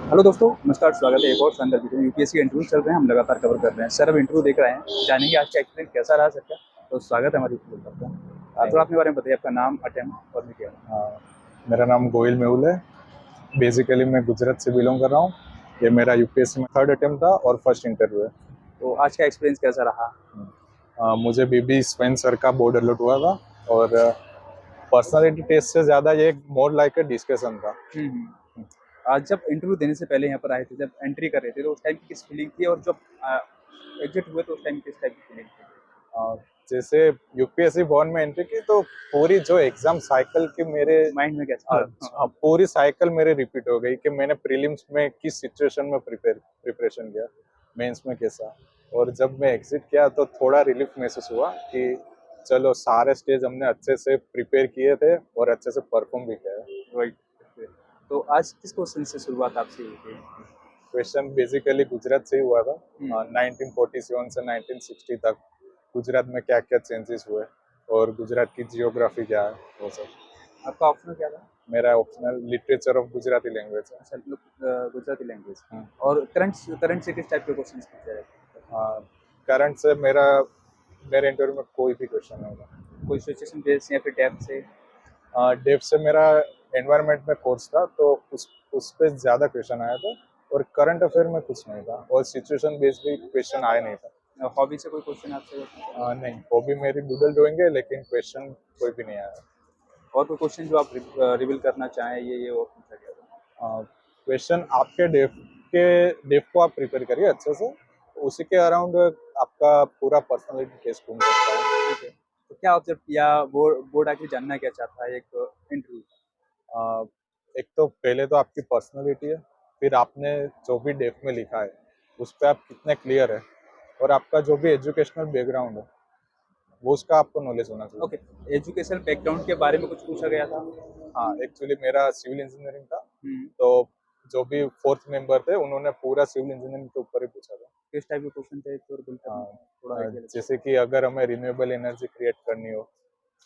Hello दोस्तों, नमस्कार, स्वागत है एक और शानदार वीडियो में। यूपीएससी के इंटरव्यू चल रहे हैं, हम लगातार कवर कर रहे हैं। सर अब इंटरव्यू देख रहे हैं, जानेंगे आज का एक्सपीरियंस कैसा रहा सर का। तो स्वागत है हमारे यूट्यूब पर आपका। थैंक थोड़ा यू। अपने बारे में बताइए, आपका नाम, अटेम्प्ट और मीडिया। हाँ, मेरा नाम गोयल मेहुल है। बेसिकली मैं गुजरात से बिलोंग कर रहा हूँ। ये मेरा यूपीएससी में थर्ड अटेम्प्ट था और फर्स्ट इंटरव्यू है। तो आज का एक्सपीरियंस कैसा रहा? मुझे बीबी स्वेन सर का बोर्ड अलॉट हुआ था और पर्सनालिटी टेस्ट से ज़्यादा ये मोर लाइक ए डिस्कशन था। हम्म। आज जब इंटरव्यू देने से पहले यहाँ पर आए थे, जब एंट्री कर रहे थे, तो उस टाइम की किस फीलिंग थी, और जब एग्जिट हुए तो उस टाइम किस टाइप की फीलिंग थी? अ, जैसे यूपीएससी बोर्ड में एंट्री की तो पूरी जो एग्जाम साइकिल की मेरे माइंड में क्या चल रहा था? पूरी साइकिल मेरे रिपीट हो गई कि मैंने प्रीलिम्स में किस सिचुएशन में प्रिपरेशन किया, मेंस में कैसा। और जब मैं एग्जिट किया तो थोड़ा रिलीफ महसूस हुआ कि चलो सारे स्टेज हमने अच्छे से प्रिपेयर किए थे और अच्छे से परफॉर्म भी किया है। राइट। तो आज किस क्वेश्चन से शुरुआत आपसे हुई थी? क्वेश्चन बेसिकली गुजरात से ही हुआ था। हम्म। 1947 से 1960 तक गुजरात में क्या क्या चेंजेस हुए और गुजरात की जियोग्राफी क्या है, वो सब। आपका ऑप्शनल क्या था? मेरा optional literature of Gujarati language है। अच्छा, गुजराती लैंग्वेज। हम्म। और करंट से किस टाइप के क्वेश्चंस पूछे जाते हैं? करंट से मेरे इंटरव्यू में कोई भी क्वेश्चन नहीं था। कोई सिचुएशन बेस्ड या फिर डेप्थ से? डेव से मेरा एनवायरनमेंट में कोर्स था तो उस पे ज़्यादा क्वेश्चन आया था। और करंट अफेयर में कुछ नहीं था और सिचुएशन बेस्ड भी क्वेश्चन आया नहीं था। हॉबी से कोई क्वेश्चन आपसे? नहीं, वो भी मेरी डूडल ड्राइंग है लेकिन क्वेश्चन कोई भी नहीं आया। और कोई क्वेश्चन जो आप रिवील करना चाहें, ये और पूछा गया था? क्वेश्चन आपके डेफ को आप प्रिपेयर करिए अच्छे से, उसी के अराउंड आपका पूरा पर्सनालिटी टेस्ट घूम सकता है। ठीक है। तो क्या ऑब्जर्व किया, बोर्ड आके जानना क्या चाहता है एक इंटरव्यू? अ, एक तो पहले तो आपकी पर्सनालिटी है, फिर आपने जो भी डेफ में लिखा है उस पर आप कितने क्लियर है, और आपका जो भी एजुकेशनल बैकग्राउंड है वो उसका आपको नॉलेज होना चाहिए। ओके। एजुकेशन बैकग्राउंड के बारे में कुछ पूछा गया था? हाँ, एक्चुअली मेरा सिविल इंजीनियरिंग था हम्म। तो जो भी फोर्थ मेंबर थे उन्होंने पूरा सिविल इंजीनियरिंग के ऊपर ही पूछा था। किस टाइप के क्वेश्चन थे, एक और रिवील करना हाँ, थोड़ा आइडिया लेते जैसे कि अगर हमें रिन्यूएबल एनर्जी क्रिएट करनी हो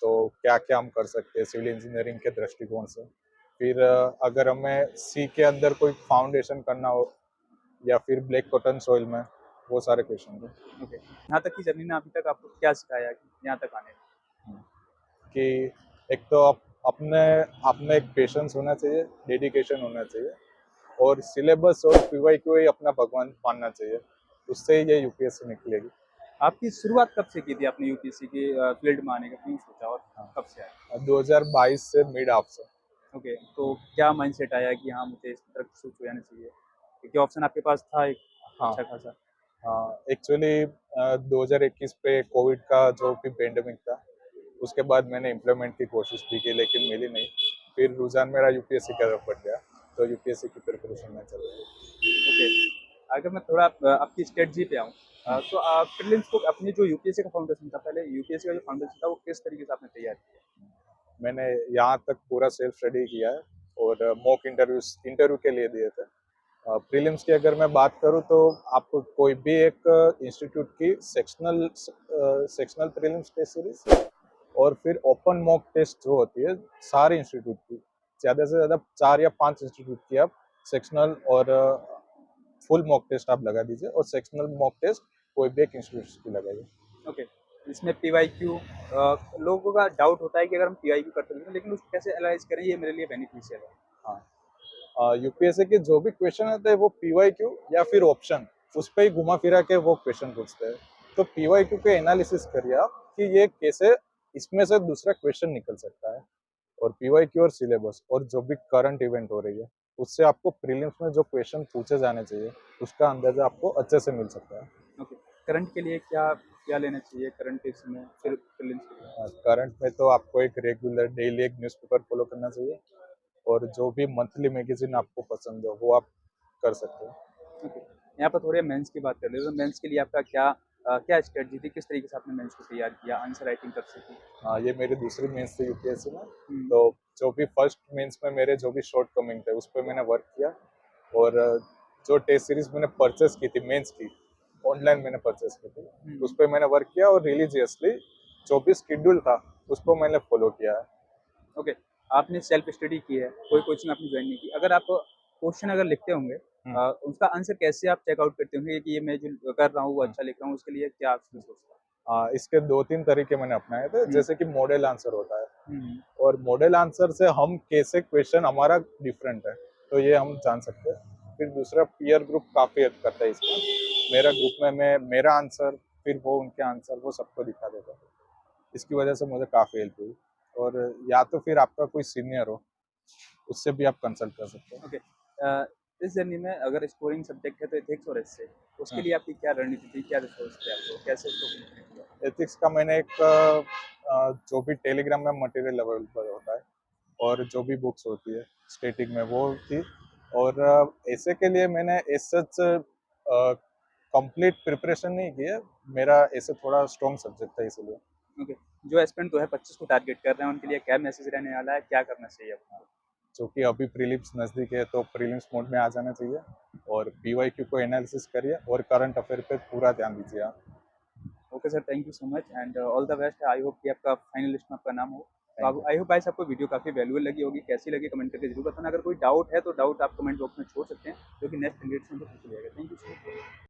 तो क्या क्या हम कर सकते हैं सिविल इंजीनियरिंग के दृष्टिकोण से। फिर अगर हमें सी के अंदर कोई फाउंडेशन करना हो या फिर ब्लैक कॉटन सॉइल में, वो सारे क्वेश्चन थे। हैं। ओके, यहाँ तक की जर्नी ने अभी तक आपको क्या सिखाया कि यहाँ तक आने में? कि एक तो आप अपने अपने एक पेशेंस होना चाहिए, डेडिकेशन होना चाहिए, और सिलेबस और पीवाई को ही अपना भगवान मानना चाहिए, उससे ही ये यूपीएससी निकलेगी। आपकी शुरुआत कब से की थी आपने यूपीएससी के फील्ड में आने का, क्यों सोचा और हाँ, कब से आया? 2022 से मिड ऑफ से। ओके, तो क्या माइंडसेट आया कि हाँ मुझे इस तरफ स्विच हो जाना चाहिए, क्योंकि ऑप्शन आपके पास था एक हाँ, अच्छा खासा? एक्चुअली 2021 पे कोविड का जो भी पेंडेमिक था उसके बाद मैंने इम्प्लीमेंट की कोशिश भी की लेकिन मिली नहीं। फिर रुझान मेरा यूपीएससी की तरफ बढ़ गया, तो यूपीएससी की प्रिपरेशन में चल रही ओके। अगर मैं थोड़ा आपकी स्ट्रेटजी पे आऊँ, है। तो आप प्रीलिम्स को अपनी जो यूपीएससी का फाउंडेशन था, पहले यूपीएससी का जो फाउंडेशन था वो किस तरीके से आपने तैयार किया? मैंने यहाँ तक पूरा सेल्फ स्टडी किया है और मॉक इंटरव्यू के लिए दिए थे। प्रीलिम्स की अगर मैं बात करूँ तो आपको कोई भी एक इंस्टीट्यूट की सेक्शनल प्रीलिम्स टेस्ट सीरीज और फिर ओपन मॉक टेस्ट जो होती है सारे इंस्टीट्यूट की, ज़्यादा से ज़्यादा 4 या 5 इंस्टीट्यूट की आप सेक्शनल और फुल मॉक टेस्ट आप लगा दीजिए, और सेक्शनल मॉक टेस्ट कोई भी एक इंस्टीट्यूट की लगाइए। ओके। इसमें पीवाईक्यू, लोगों का डाउट होता है कि अगर हम पीवाईक्यू करते हैं लेकिन उसको कैसे एनालाइज करें, ये मेरे लिए बेनिफिशियल है। हाँ, यूपीएससी के जो भी क्वेश्चन आते हैं वो पीवाईक्यू या फिर ऑप्शन, उस पर ही घुमा फिरा के वो क्वेश्चन पूछते हैं। तो पीवाईक्यू के एनालिसिस करिए आप कि ये कैसे इसमें से दूसरा क्वेश्चन निकल सकता है, और पीवाईक्यू और सिलेबस और जो भी करंट इवेंट हो रही है उससे आपको प्रीलिम्स में जो क्वेश्चन पूछे जाने चाहिए उसका अंदाजा आपको अच्छे से मिल सकता है। ओके। करंट के लिए क्या क्या लेना चाहिए करंट टेस्ट में, फिर प्रीलिम्स के लिए? करंट में तो आपको एक रेगुलर डेली एक न्यूज़पेपर फॉलो करना चाहिए, और जो भी मंथली मैगजीन आपको पसंद हो वो आप कर सकते हो। ओके। यहाँ पर थोड़े मेंस की बात कर ले तो मेंस के लिए आपका क्या क्या स्ट्रेटजी थी, किस तरीके से आपने मेंस को तैयार किया, आंसर राइटिंग कब से की? हाँ, ये मेरी दूसरी मेंस थी यूपीएससी में। हम्म। तो जो भी फर्स्ट मेंस में मेरे जो भी शॉर्ट कमिंग थे उस पर मैंने वर्क किया, और जो टेस्ट सीरीज मैंने परचेस की थी मेंस की, ऑनलाइन मैंने परचेस की थी, उस हम्म। पर मैंने वर्क किया, और रिलीजियसली जो भी शेड्यूल था उसको मैंने फॉलो किया है। ओके। आपने सेल्फ स्टडी की है, कोई कोचिंग आपने ज्वाइन नहीं की? अगर आप क्वेश्चन अगर लिखते होंगे उसका आंसर कैसे आप चेकआउट करते होंगे कि ये मैं जो कर रहा हूँ वो अच्छा लिख रहा हूँ, उसके लिए क्या आप सोचते हैं? इसके 2-3 तरीके मैंने अपनाए थे, हुँ, जैसे कि मॉडल आंसर होता है हुँ, और मॉडल आंसर से हम कैसे क्वेश्चन हमारा डिफरेंट है, तो ये हम जान सकते हैं। फिर दूसरा पीयर ग्रुप काफ़ी हेल्प करता है इसमें। मेरा ग्रुप में मैं मेरा आंसर, फिर वो उनके आंसर, वो सबको दिखा देता है। इसकी वजह से मुझे काफ़ी हेल्प हुई और या तो फिर आपका कोई सीनियर हो, उससे भी आप कंसल्ट कर सकते हो। ओके। इस जर्नी में अगर स्कोरिंग सब्जेक्ट है तो एथिक्स और एस्से, उसके हाँ, लिए आपकी क्या रणनीति थी? क्या रिसोर्स थे आपको? कैसे उसको कंप्लीट किया? एथिक्स का मैंने एक जो भी टेलीग्राम में मटेरियल अवेलेबल होता है और जो भी बुक्स होती है स्टैटिक में वो थी और ऐसे के लिए मैंने एज सच कंप्लीट प्रिपरेशन नहीं की है, मेरा ऐसे थोड़ा स्ट्रॉन्ग सब्जेक्ट था इसलिए। ओके। जो एस्पिरेंट 2025 को टारगेट कर रहे हैं, उनके लिए क्या मैसेज रहने वाला है? क्या करना चाहिए उनको? जो कि अभी प्रीलिम्स नज़दीक है तो प्रीलिम्स मोड में आ जाना चाहिए और पीवाईक्यू को एनालिसिस करिए और करंट अफेयर पे पूरा ध्यान दीजिए आप। Okay sir, thank you so much and all the best. I hope कि आपका फाइनल लिस्ट में आपका नाम हो। तो थैंक आप यू। आई होप गाइस आपको वीडियो काफ़ी वैल्यूएबल लगी होगी। कैसी लगी कमेंट करके जरूर बताना। अगर कोई डाउट है तो डाउट आप कमेंट बॉक्स में छोड़ सकते हैं, जो कि नेक्स्ट जनरेशन में पूछ लिया जाएगा। Thank you so much.